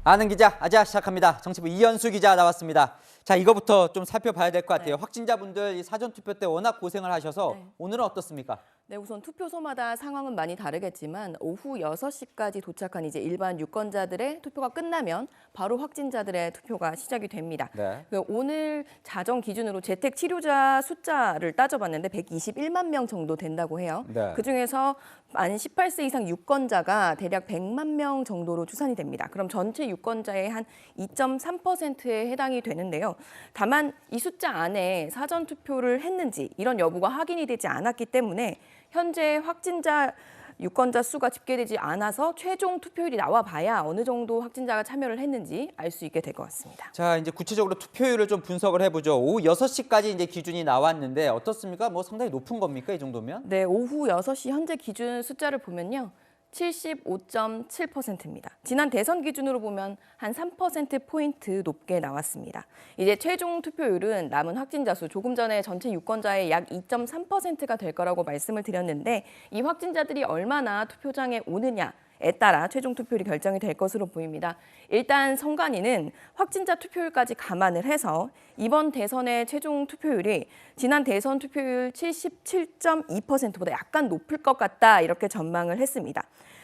아는 기자, 아자 시작합니다. 정치부 이현수 기자 나왔습니다. 자, 이거부터 좀 살펴봐야 될 것 같아요. 확진자분들 이 사전투표 때 워낙 고생을 하셔서 오늘은 어떻습니까? 네, 우선 투표소마다 상황은 많이 다르겠지만 오후 6시까지 도착한 이제 일반 유권자들의 투표가 끝나면 바로 확진자들의 투표가 시작이 됩니다. 네. 오늘 자정 기준으로 재택 치료자 숫자를 따져봤는데 121만 명 정도 된다고 해요. 네. 그중에서 만 18세 이상 유권자가 대략 100만 명 정도로 추산이 됩니다. 그럼 전체 유권자의 한 2.3%에 해당이 되는데요. 다만 이 숫자 안에 사전 투표를 했는지 이런 여부가 확인이 되지 않았기 때문에 현재 확진자 유권자 수가 집계되지 않아서 최종 투표율이 나와 봐야 어느 정도 확진자가 참여를 했는지 알 수 있게 될 것 같습니다. 자, 이제 구체적으로 투표율을 좀 분석을 해보죠. 오후 6시까지 이제 기준이 나왔는데 어떻습니까? 뭐 상당히 높은 겁니까? 이 정도면? 네, 오후 6시 현재 기준 숫자를 보면요. 75.7%입니다. 지난 대선 기준으로 보면 한 3%포인트 높게 나왔습니다. 이제 최종 투표율은 남은 확진자 수, 조금 전에 전체 유권자의 약 2.3%가 될 거라고 말씀을 드렸는데 이 확진자들이 얼마나 투표장에 오느냐에 따라 최종 투표율이 결정이 될 것으로 보입니다. 일단 선관위는 확진자 투표율까지 감안을 해서 이번 대선의 최종 투표율이 지난 대선 투표율 77.2%보다 약간 높을 것 같다 이렇게 전망을 했습니다.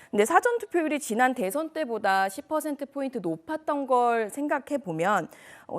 근데 사전 투표율이 지난 대선 때보다 10%포인트 높았던 걸 생각해 보면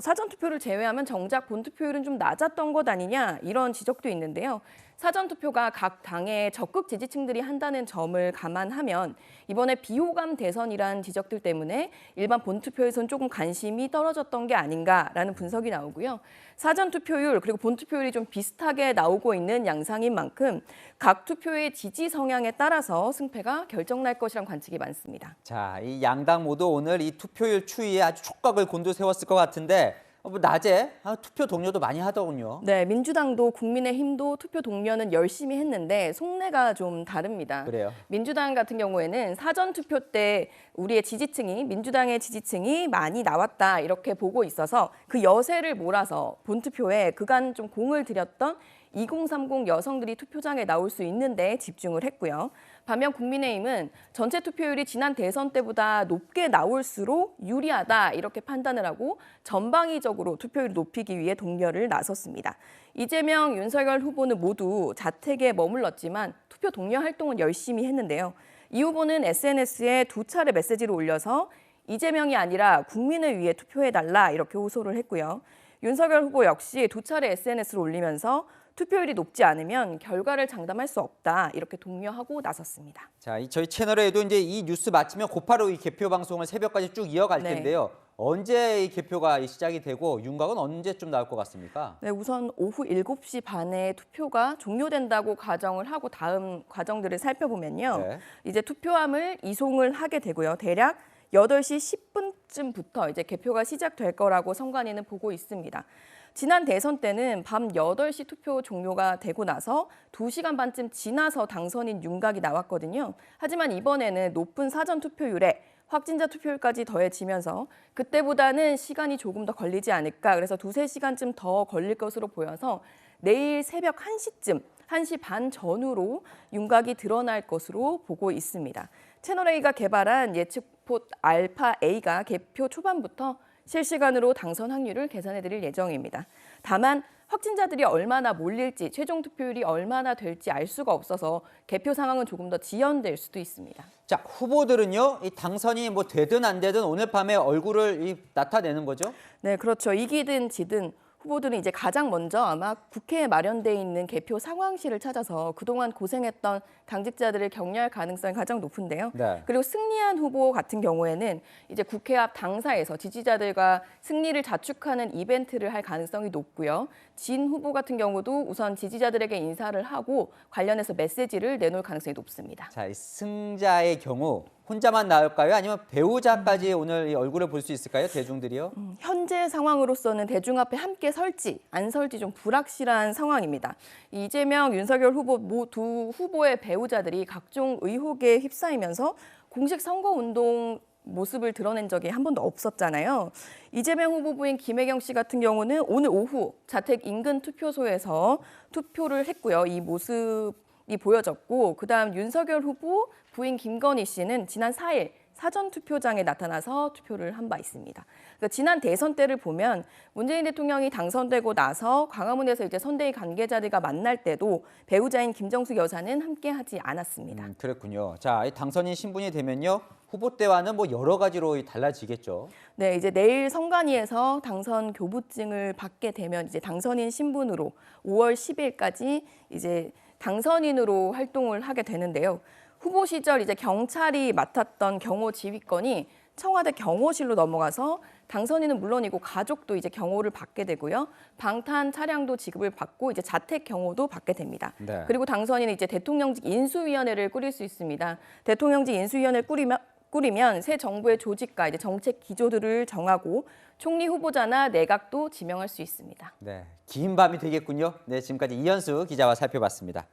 사전 투표를 제외하면 정작 본 투표율은 좀 낮았던 것 아니냐 이런 지적도 있는데요. 사전 투표가 각 당의 적극 지지층들이 한다는 점을 감안하면 이번에 비호감 대선이란 지적들 때문에 일반 본 투표에서는 조금 관심이 떨어졌던 게 아닌가라는 분석이 나오고요. 사전 투표율 그리고 본 투표율이 좀 비슷하게 나오고 있는 양상인 만큼 각 투표의 지지 성향에 따라서 승패가 결정날 것이란 관측이 많습니다. 자, 이 양당 모두 오늘 이 투표율 추이에 아주 촉각을 곤두세웠을 것 같은데 뭐 낮에 투표 동료도 많이 하더군요. 네, 민주당도 국민의힘도 투표 동료는 열심히 했는데 속내가 좀 다릅니다. 그래요? 민주당 같은 경우에는 사전 투표 때 우리의 지지층이 민주당의 지지층이 많이 나왔다 이렇게 보고 있어서 그 여세를 몰아서 본투표에 그간 좀 공을 들였던 2030 여성들이 투표장에 나올 수 있는데 집중을 했고요. 반면 국민의힘은 전체 투표율이 지난 대선 때보다 높게 나올수록 유리하다 이렇게 판단을 하고 전방위적으로 투표율을 높이기 위해 동료를 나섰습니다. 이재명, 윤석열 후보는 모두 자택에 머물렀지만 투표 동료 활동은 열심히 했는데요. 이 후보는 SNS에 2차례 메시지를 올려서 이재명이 아니라 국민을 위해 투표해달라 이렇게 호소를 했고요. 윤석열 후보 역시 2차례 SNS를 올리면서 투표율이 높지 않으면 결과를 장담할 수 없다 이렇게 독려하고 나섰습니다. 자, 저희 채널에도 이제 이 뉴스 마치면 곧바로 이 개표 방송을 새벽까지 쭉 이어갈 텐데요. 언제 이 개표가 시작이 되고 윤곽은 언제쯤 나올 것 같습니까? 네, 우선 오후 7시 반에 투표가 종료된다고 가정을 하고 다음 과정들을 살펴보면요. 이제 투표함을 이송을 하게 되고요. 대략 8시 10분쯤부터 이제 개표가 시작될 거라고 선관위는 보고 있습니다. 지난 대선 때는 밤 8시 투표 종료가 되고 나서 2시간 반쯤 지나서 당선인 윤곽이 나왔거든요. 하지만 이번에는 높은 사전 투표율에 확진자 투표율까지 더해지면서 그때보다는 시간이 조금 더 걸리지 않을까. 그래서 2~3시간쯤 더 걸릴 것으로 보여서 내일 새벽 1시쯤, 1시 반 전후로 윤곽이 드러날 것으로 보고 있습니다. 채널A가 개발한 예측봇 알파-A가 개표 초반부터 실시간으로 당선 확률을 계산해드릴 예정입니다. 다만 확진자들이 얼마나 몰릴지, 최종 투표율이 얼마나 될지 알 수가 없어서 개표 상황은 조금 더 지연될 수도 있습니다. 자, 후보들은요, 이 당선이 뭐 되든 안 되든 오늘 밤에 얼굴을 나타내는 거죠? 네, 그렇죠. 이기든 지든 후보들은 이제 가장 먼저 아마 국회에 마련돼 있는 개표 상황실을 찾아서 그동안 고생했던 당직자들을 격려할 가능성이 가장 높은데요. 그리고 승리한 후보 같은 경우에는 이제 국회 앞 당사에서 지지자들과 승리를 자축하는 이벤트를 할 가능성이 높고요. 진 후보 같은 경우도 우선 지지자들에게 인사를 하고 관련해서 메시지를 내놓을 가능성이 높습니다. 자, 이 승자의 경우 혼자만 나올까요? 아니면 배우자까지 오늘 이 얼굴을 볼 수 있을까요? 대중들이요? 현재 상황으로서는 대중 앞에 함께 설지 안 설지 좀 불확실한 상황입니다. 이재명, 윤석열 후보 모두 후보의 배우자들이 각종 의혹에 휩싸이면서 공식 선거운동 모습을 드러낸 적이 한 번도 없었잖아요. 이재명 후보 부인 김혜경 씨 같은 경우는 오늘 오후 자택 인근 투표소에서 투표를 했고요. 이 모습이 보여졌고 그다음 윤석열 후보 부인 김건희 씨는 지난 4일 사전 투표장에 나타나서 투표를 한 바 있습니다. 그러니까 지난 대선 때를 보면 문재인 대통령이 당선되고 나서 광화문에서 이제 선대위 관계자들과 만날 때도 배우자인 김정숙 여사는 함께하지 않았습니다. 그렇군요. 자, 이 당선인 신분이 되면요. 후보 때와는 뭐 여러 가지로 달라지겠죠. 네, 이제 내일 선관위에서 당선 교부증을 받게 되면 이제 당선인 신분으로 5월 10일까지 이제 당선인으로 활동을 하게 되는데요. 후보 시절 이제 경찰이 맡았던 경호 지휘권이 청와대 경호실로 넘어가서 당선인은 물론이고 가족도 이제 경호를 받게 되고요. 방탄 차량도 지급을 받고 이제 자택 경호도 받게 됩니다. 네. 그리고 당선인은 이제 대통령직 인수위원회를 꾸릴 수 있습니다. 대통령직 인수위원회를 꾸리면 새 정부의 조직과 이제 정책 기조들을 정하고 총리 후보자나 내각도 지명할 수 있습니다. 네, 긴 밤이 되겠군요. 네, 지금까지 이현수 기자와 살펴봤습니다.